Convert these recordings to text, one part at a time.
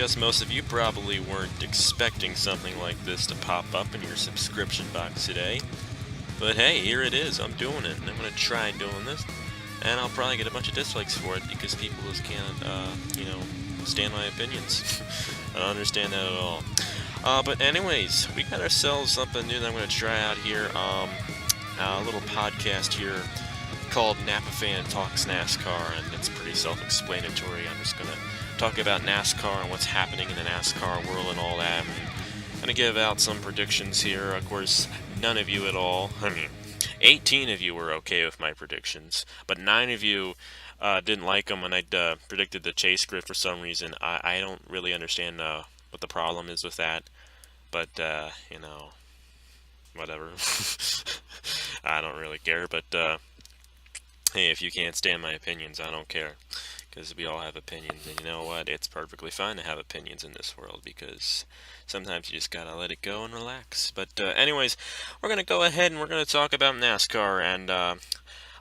guess most of you probably weren't expecting something like this to pop up in your subscription box today. But hey, here it is. I'm doing it, and I'm gonna try doing this. And I'll probably get a bunch of dislikes for it because people just can't, stand my opinions. I don't understand that at all. But anyways, we got ourselves something new that I'm gonna try out here. A little podcast here called NAPA-Fan Talks NASCAR, and it's pretty self-explanatory. I'm just gonna talk about NASCAR and what's happening in the NASCAR world and all that. I'm gonna give out some predictions here. Of course, none of you at all. 18 of you were okay with my predictions, but 9 of you didn't like them, and I predicted the chase grid for some reason. I don't really understand what the problem is with that, but whatever. I don't really care, but hey, if you can't stand my opinions, I don't care, because we all have opinions, and you know what? It's perfectly fine to have opinions in this world, because sometimes you just gotta let it go and relax. But anyways, we're gonna go ahead and we're gonna talk about NASCAR, and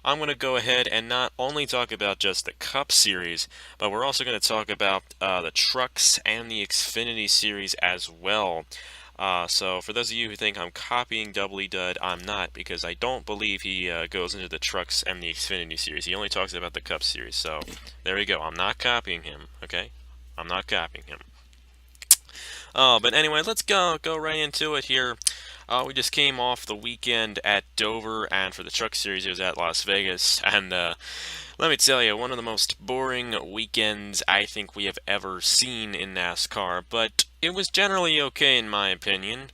I'm gonna go ahead and not only talk about just the Cup Series, but we're also gonna talk about the trucks and the Xfinity Series as well. So for those of you who think I'm copying Doubly Dud, I'm not, because I don't believe he goes into the trucks and the Xfinity Series. He only talks about the Cup Series. So there we go. I'm not copying him. Okay, I'm not copying him. But anyway, let's go right into it here. We just came off the weekend at Dover, and for the Truck Series, it was at Las Vegas. And let me tell you, one of the most boring weekends I think we have ever seen in NASCAR. But it was generally okay in my opinion.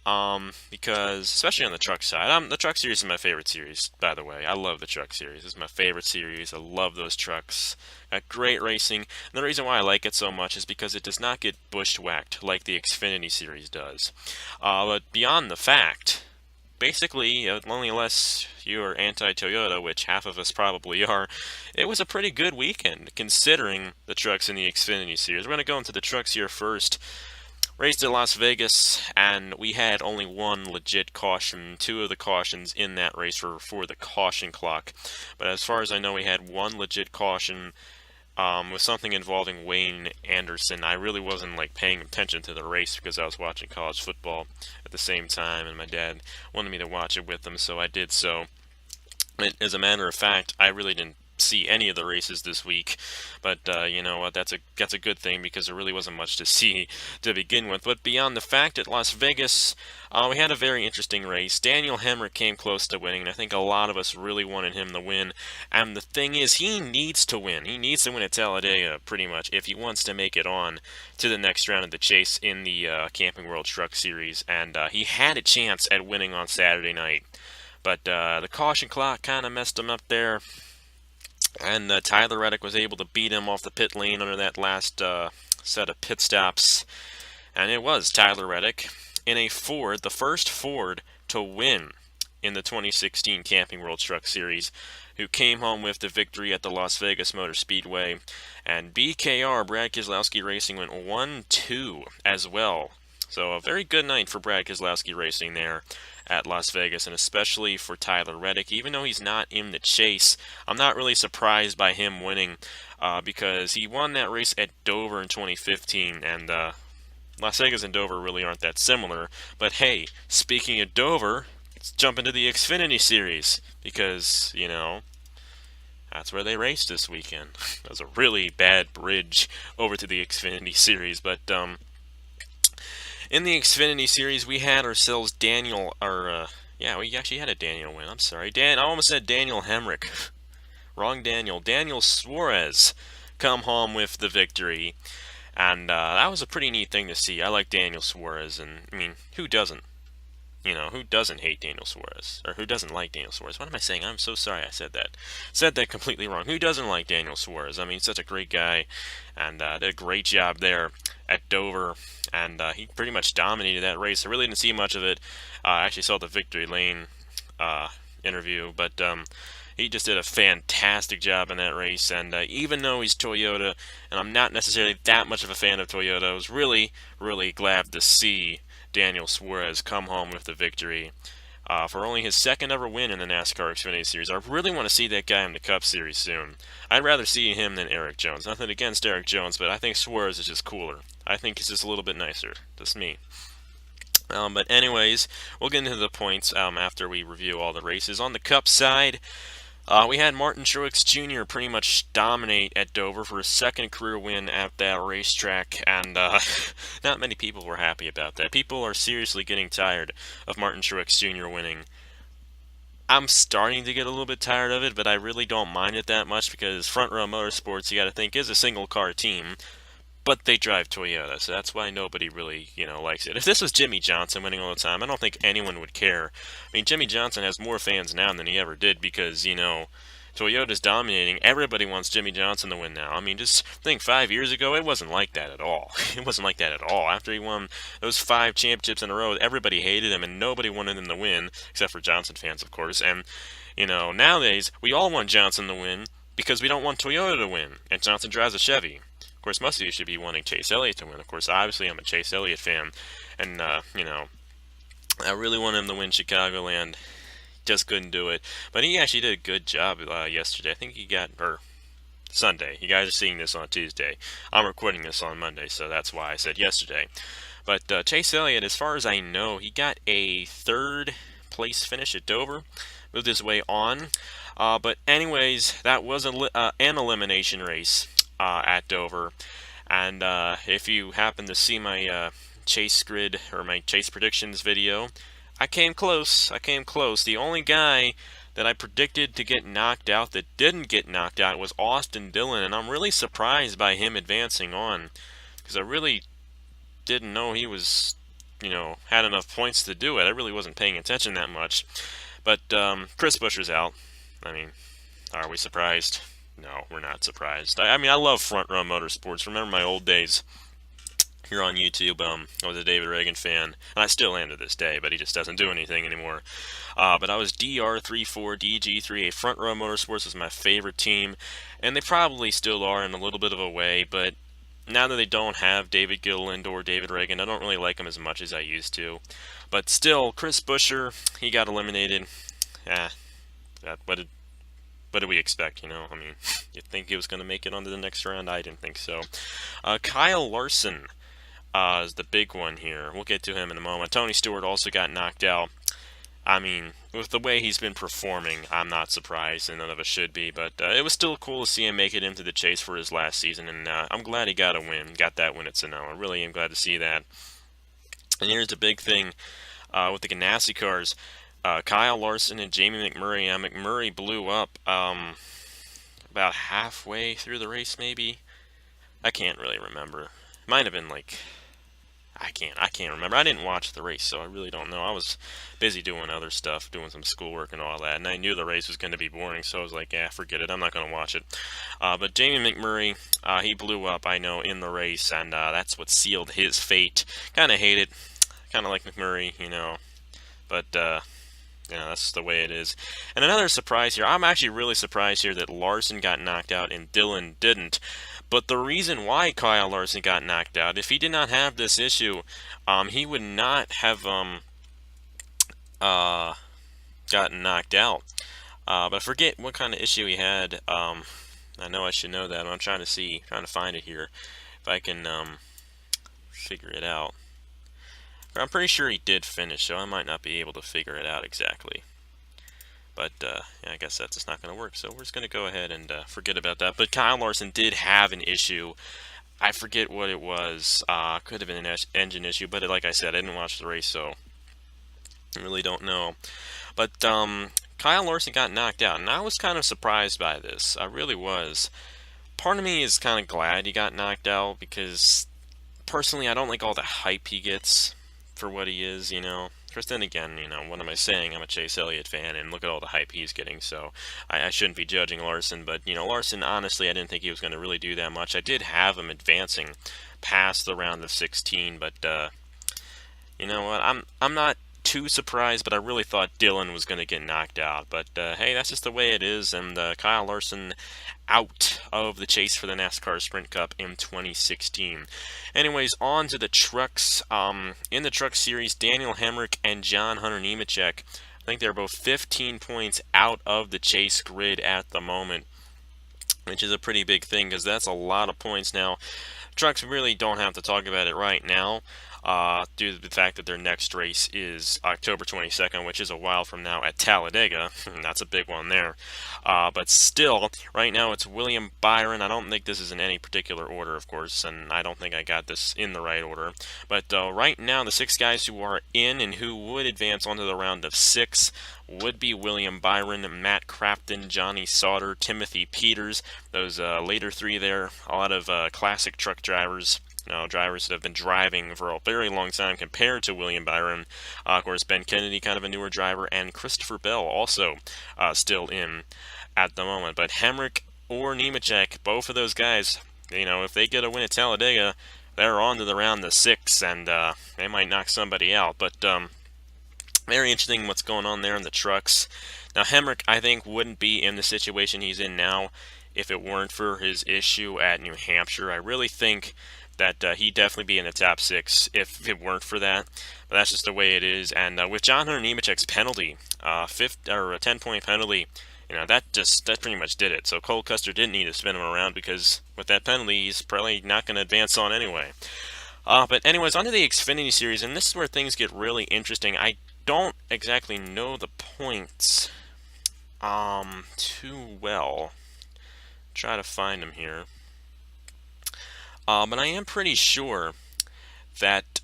Because especially on the truck side, the Truck Series is my favorite series, by the way. I love the Truck Series. It's my favorite series. I love those trucks. Got great racing. And the reason why I like it so much is because it does not get bushwhacked like the Xfinity Series does. But beyond the fact, basically, only unless you are anti-Toyota, which half of us probably are, it was a pretty good weekend considering the trucks in the Xfinity Series. We're going to go into the trucks here first. Raced at Las Vegas, and we had only one legit caution. 2 of the cautions in that race were for the caution clock. But as far as I know, we had one legit caution with something involving Wayne Anderson. I really wasn't paying attention to the race because I was watching college football at the same time, and my dad wanted me to watch it with him, so I did so. As a matter of fact, I really didn't see any of the races this week, but you know what, that's a good thing, because there really wasn't much to see to begin with. But beyond the fact, at Las Vegas, we had a very interesting race. Daniel Hemrick came close to winning, and I think a lot of us really wanted him to win. And the thing is, he needs to win. He needs to win at Talladega, pretty much, if he wants to make it on to the next round of the chase in the Camping World Truck Series. And he had a chance at winning on Saturday night, but the caution clock kind of messed him up there. And Tyler Reddick was able to beat him off the pit lane under that last set of pit stops. And it was Tyler Reddick in a Ford, the first Ford to win in the 2016 Camping World Truck Series, who came home with the victory at the Las Vegas Motor Speedway. And BKR, Brad Keselowski Racing, went 1-2 as well. So a very good night for Brad Keselowski Racing there at Las Vegas, and especially for Tyler Reddick. Even though he's not in the chase, I'm not really surprised by him winning, because he won that race at Dover in 2015, and Las Vegas and Dover really aren't that similar. But hey, speaking of Dover, let's jump into the Xfinity Series, because, that's where they raced this weekend. That was a really bad bridge over to the Xfinity Series, but in the Xfinity Series, we had ourselves we actually had a Daniel win. I'm sorry. I almost said Daniel Hemrick. Wrong Daniel. Daniel Suarez come home with the victory. And that was a pretty neat thing to see. I like Daniel Suarez, and, who doesn't? Who doesn't hate Daniel Suarez? Or who doesn't like Daniel Suarez? What am I saying? I'm so sorry I said that. Said that completely wrong. Who doesn't like Daniel Suarez? He's such a great guy, and did a great job there at Dover, and he pretty much dominated that race. I really didn't see much of it. I actually saw the Victory Lane interview, but he just did a fantastic job in that race, and even though he's Toyota, and I'm not necessarily that much of a fan of Toyota, I was really, really glad to see Daniel Suarez come home with the victory. for only his second ever win in the NASCAR Xfinity Series. I really want to see that guy in the Cup Series soon. I'd rather see him than Eric Jones. Nothing against Eric Jones, but I think Suarez is just cooler. I think he's just a little bit nicer. Just me. But anyways, we'll get into the points after we review all the races. On the Cup side, we had Martin Truex Jr. pretty much dominate at Dover for his second career win at that racetrack, and not many people were happy about that. People are seriously getting tired of Martin Truex Jr. winning. I'm starting to get a little bit tired of it, but I really don't mind it that much because Front Row Motorsports, you got to think, is a single car team. But they drive Toyota, so that's why nobody really, likes it. If this was Jimmy Johnson winning all the time, I don't think anyone would care. I mean, Jimmy Johnson has more fans now than he ever did because, Toyota's dominating. Everybody wants Jimmy Johnson to win now. I mean, just think 5 years ago, it wasn't like that at all. It wasn't like that at all. After he won those 5 championships in a row, everybody hated him and nobody wanted him to win, except for Johnson fans, of course. And, nowadays, we all want Johnson to win because we don't want Toyota to win. And Johnson drives a Chevy. Of course, most of you should be wanting Chase Elliott to win. Of course, obviously, I'm a Chase Elliott fan, and I really want him to win Chicagoland. Just couldn't do it, but he actually did a good job yesterday. I think he got Sunday. You guys are seeing this on Tuesday. I'm recording this on Monday, so that's why I said yesterday. But Chase Elliott, as far as I know, he got a 3rd place finish at Dover. Moved his way on. But anyways, that was an elimination race at Dover. And if you happen to see my chase grid or my chase predictions video, I came close. The only guy that I predicted to get knocked out that didn't get knocked out was Austin Dillon, and I'm really surprised by him advancing on because I really didn't know he was, had enough points to do it. I really wasn't paying attention that much. But Chris Buescher's out. I mean, are we surprised? No, we're not surprised. I mean, I love Front Row Motorsports. Remember my old days here on YouTube. I was a David Reagan fan, and I still am to this day, but he just doesn't do anything anymore. But I was DR34, DG38. Front Row Motorsports was my favorite team, and they probably still are in a little bit of a way, but now that they don't have David Gilliland or David Reagan, I don't really like them as much as I used to. But still, Chris Buescher, he got eliminated. What did we expect, I mean, you'd think he was going to make it onto the next round. I didn't think so. Kyle Larson is the big one here. We'll get to him in a moment. Tony Stewart also got knocked out. I mean, with the way he's been performing, I'm not surprised, and none of us should be. But it was still cool to see him make it into the chase for his last season, and I'm glad he got a win. Got that win at Sonoma. I really am glad to see that. And here's the big thing with the Ganassi cars. Kyle Larson and Jamie McMurray. McMurray blew up about halfway through the race, maybe. I can't really remember. Might have been like, I can't remember. I didn't watch the race, so I really don't know. I was busy doing other stuff, doing some schoolwork and all that, and I knew the race was going to be boring, so I was like, forget it. I'm not going to watch it. But Jamie McMurray, he blew up, I know, in the race, and that's what sealed his fate. Kind of hate it. Kind of like McMurray, but that's the way it is. And another surprise here, I'm actually really surprised here that Larson got knocked out and Dillon didn't. But the reason why Kyle Larson got knocked out, if he did not have this issue, he would not have gotten knocked out. But I forget what kind of issue he had. I know I should know that. I'm trying to find it here, if I can figure it out. I'm pretty sure he did finish, so I might not be able to figure it out exactly. But I guess that's just not going to work, so we're just going to go ahead and forget about that. But Kyle Larson did have an issue. I forget what it was. Could have been an engine issue, but like I said, I didn't watch the race, so I really don't know. But Kyle Larson got knocked out, and I was kind of surprised by this. I really was. Part of me is kind of glad he got knocked out because, personally, I don't like all the hype he gets for what he is, First, then again, what am I saying? I'm a Chase Elliott fan, and look at all the hype he's getting, so I shouldn't be judging Larson. But, Larson, honestly, I didn't think he was going to really do that much. I did have him advancing past the round of 16, but, you know what? I'm not too surprised, but I really thought Dillon was going to get knocked out. But, hey, that's just the way it is, and Kyle Larson out of the chase for the NASCAR Sprint Cup in 2016. Anyways, on to the trucks. In the truck series, Daniel Hemrick and John Hunter Nemechek I think they're both 15 points out of the chase grid at the moment, which is a pretty big thing because that's a lot of points. Now, trucks really don't have to talk about it right now, due to the fact that their next race is October 22nd, which is a while from now at Talladega. That's a big one there. But still, right now it's William Byron. I don't think this is in any particular order, of course, and I don't think I got this in the right order. But right now, the 6 guys who are in and who would advance onto the round of 6 would be William Byron, Matt Crafton, Johnny Sauter, Timothy Peters. Those later 3 there, a lot of classic truck drivers. Drivers that have been driving for a very long time compared to William Byron. Of course, Ben Kennedy, kind of a newer driver, and Christopher Bell, also still in at the moment. But Hemrick or Nemechek, both of those guys, if they get a win at Talladega, they're on to the round of 6, and they might knock somebody out. But very interesting what's going on there in the trucks. Now, Hemrick, I think, wouldn't be in the situation he's in now if it weren't for his issue at New Hampshire. I really think that he'd definitely be in the top 6 if it weren't for that. But that's just the way it is. And with John Hunter Nemechek's penalty, a 10-point penalty, that pretty much did it. So Cole Custer didn't need to spin him around because with that penalty, he's probably not going to advance on anyway. But anyways, onto the Xfinity Series, and this is where things get really interesting. I don't exactly know the points too well. Try to find them here. But I am pretty sure that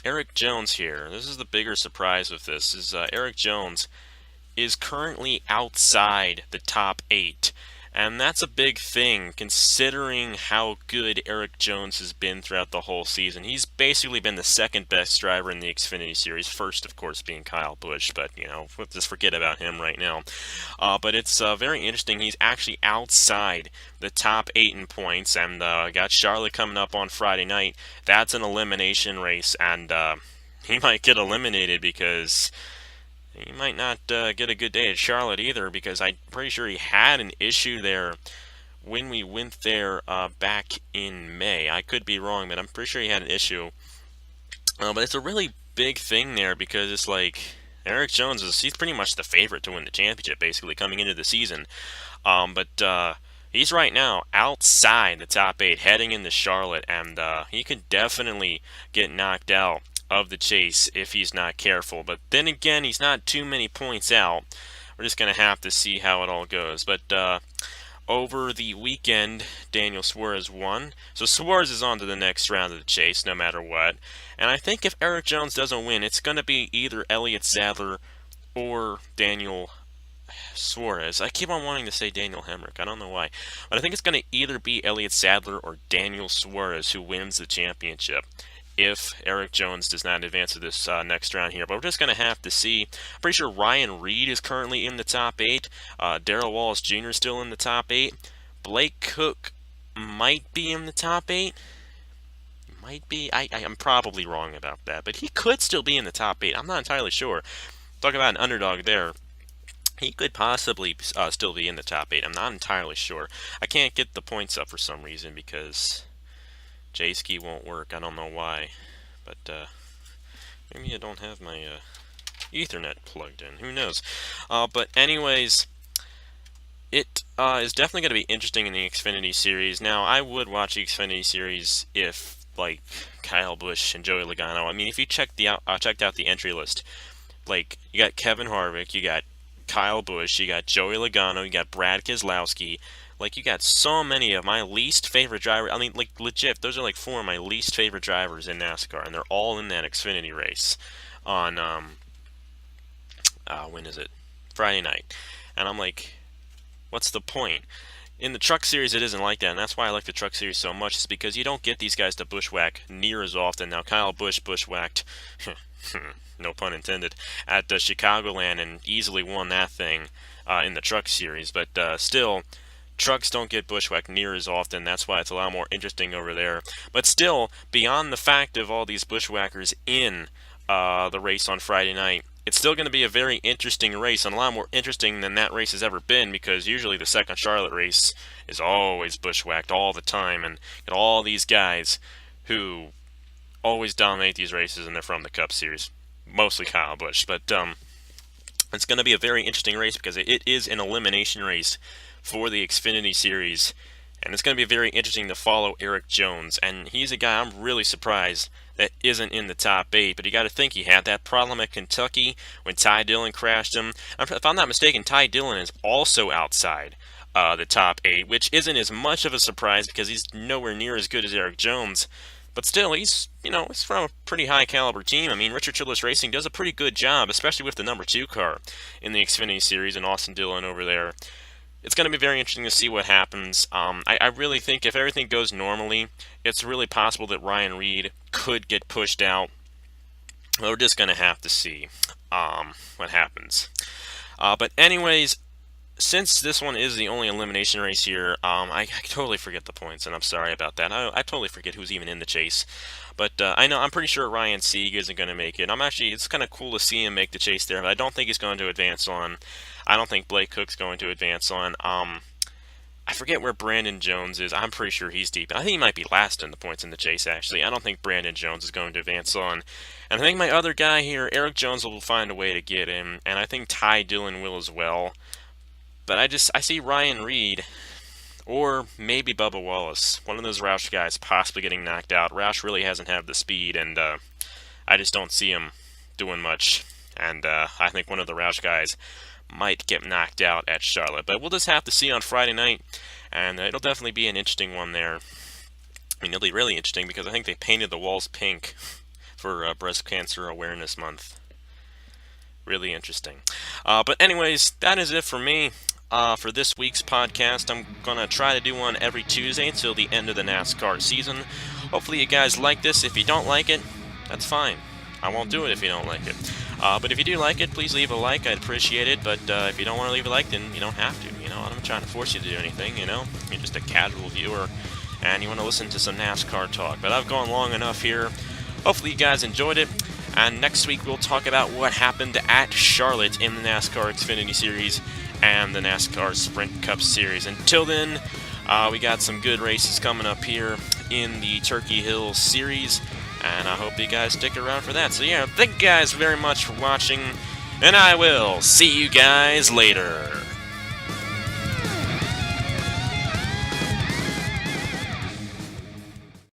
Eric Jones here, this is the bigger surprise with this, is Eric Jones is currently outside the top 8. And that's a big thing, considering how good Eric Jones has been throughout the whole season. He's basically been the second best driver in the Xfinity Series, first, of course, being Kyle Busch, but, we'll just forget about him right now. But it's very interesting. He's actually outside the top 8 in points, and got Charlotte coming up on Friday night. That's an elimination race, and he might get eliminated because he might not get a good day at Charlotte either, because I'm pretty sure he had an issue there when we went there back in May. I could be wrong, but I'm pretty sure he had an issue. But it's a really big thing there because it's like Eric Jones he's pretty much the favorite to win the championship, basically, coming into the season. But he's right now outside the top 8, heading into Charlotte, and he could definitely get knocked out of the chase if he's not careful. But then again, he's not too many points out. We're just going to have to see how it all goes. But over the weekend, Daniel Suarez won. So Suarez is on to the next round of the chase, no matter what. And I think if Eric Jones doesn't win, it's going to be either Elliott Sadler or Daniel Suarez. I keep on wanting to say Daniel Hemrick. I don't know why. But I think it's going to either be Elliott Sadler or Daniel Suarez who wins the championship if Eric Jones does not advance to this next round here. But we're just going to have to see. I'm pretty sure Ryan Reed is currently in the top 8. Darrell Wallace Jr. is still in the top 8. Blake Cook might be in the top 8. Might be. I'm probably wrong about that. But he could still be in the top 8. I'm not entirely sure. Talk about an underdog there. He could possibly still be in the top 8. I'm not entirely sure. I can't get the points up for some reason because J-Ski won't work. I don't know why, but maybe I don't have my Ethernet plugged in. Who knows? But anyways, it is definitely going to be interesting in the Xfinity Series. Now, I would watch the Xfinity Series if, like, Kyle Busch and Joey Logano. I mean, if you checked out the entry list, like, you got Kevin Harvick, you got Kyle Busch, you got Joey Logano, you got Brad Keselowski. Like, you got so many of my least favorite drivers. I mean, like, legit, those are like 4 of my least favorite drivers in NASCAR, and they're all in that Xfinity race on, when is it? Friday night. And I'm like, what's the point? In the Truck Series, it isn't like that, and that's why I like the Truck Series so much, is because you don't get these guys to bushwhack near as often. Now, Kyle Busch bushwhacked, no pun intended, at Chicagoland and easily won that thing in the Truck Series, but still, trucks don't get bushwhacked near as often. That's why it's a lot more interesting over there. But still, beyond the fact of all these bushwhackers in the race on Friday night, it's still going to be a very interesting race, and a lot more interesting than that race has ever been, because usually the second Charlotte race is always bushwhacked all the time, and all these guys who always dominate these races, and they're from the Cup Series. Mostly Kyle Busch, but it's going to be a very interesting race because it is an elimination race for the Xfinity Series, and it's going to be very interesting to follow Erik Jones. And he's a guy I'm really surprised that isn't in the top 8, but you got to think he had that problem at Kentucky when Ty Dillon crashed him. If I'm not mistaken, Ty Dillon is also outside the top 8, which isn't as much of a surprise because he's nowhere near as good as Erik Jones. But still, he's from a pretty high caliber team. I mean, Richard Childress Racing does a pretty good job, especially with the number 2 car in the Xfinity Series and Austin Dillon over there. It's going to be very interesting to see what happens. I really think if everything goes normally, it's really possible that Ryan Reed could get pushed out. We're just going to have to see what happens. But anyways, since this one is the only elimination race here, I totally forget the points, and I'm sorry about that. I totally forget who's even in the chase. But I'm pretty sure Ryan Sieg isn't going to make it. It's kind of cool to see him make the chase there, but I don't think he's going to advance on. I don't think Blake Cook's going to advance on. I forget where Brandon Jones is. I'm pretty sure he's deep. I think he might be last in the points in the chase, actually. I don't think Brandon Jones is going to advance on. And I think my other guy here, Erik Jones, will find a way to get him. And I think Ty Dillon will as well. But I see Ryan Reed, or maybe Bubba Wallace, one of those Roush guys possibly getting knocked out. Roush really hasn't had the speed, and I just don't see him doing much. And I think one of the Roush guys might get knocked out at Charlotte. But we'll just have to see on Friday night, and it'll definitely be an interesting one there. I mean, it'll be really interesting because I think they painted the walls pink for Breast Cancer Awareness Month. Really interesting. But anyways, that is it for me. For this week's podcast. I'm going to try to do one every Tuesday until the end of the NASCAR season. Hopefully you guys like this. If you don't like it, that's fine. I won't do it if you don't like it. But if you do like it, please leave a like. I'd appreciate it. But if you don't want to leave a like, then you don't have to. I'm not trying to force you to do anything, You're just a casual viewer, and you want to listen to some NASCAR talk. But I've gone long enough here. Hopefully you guys enjoyed it. And next week we'll talk about what happened at Charlotte in the NASCAR Xfinity Series and the NASCAR Sprint Cup Series. Until then, we got some good races coming up here in the Turkey Hill Series, and I hope you guys stick around for that. So yeah, thank you guys very much for watching, and I will see you guys later.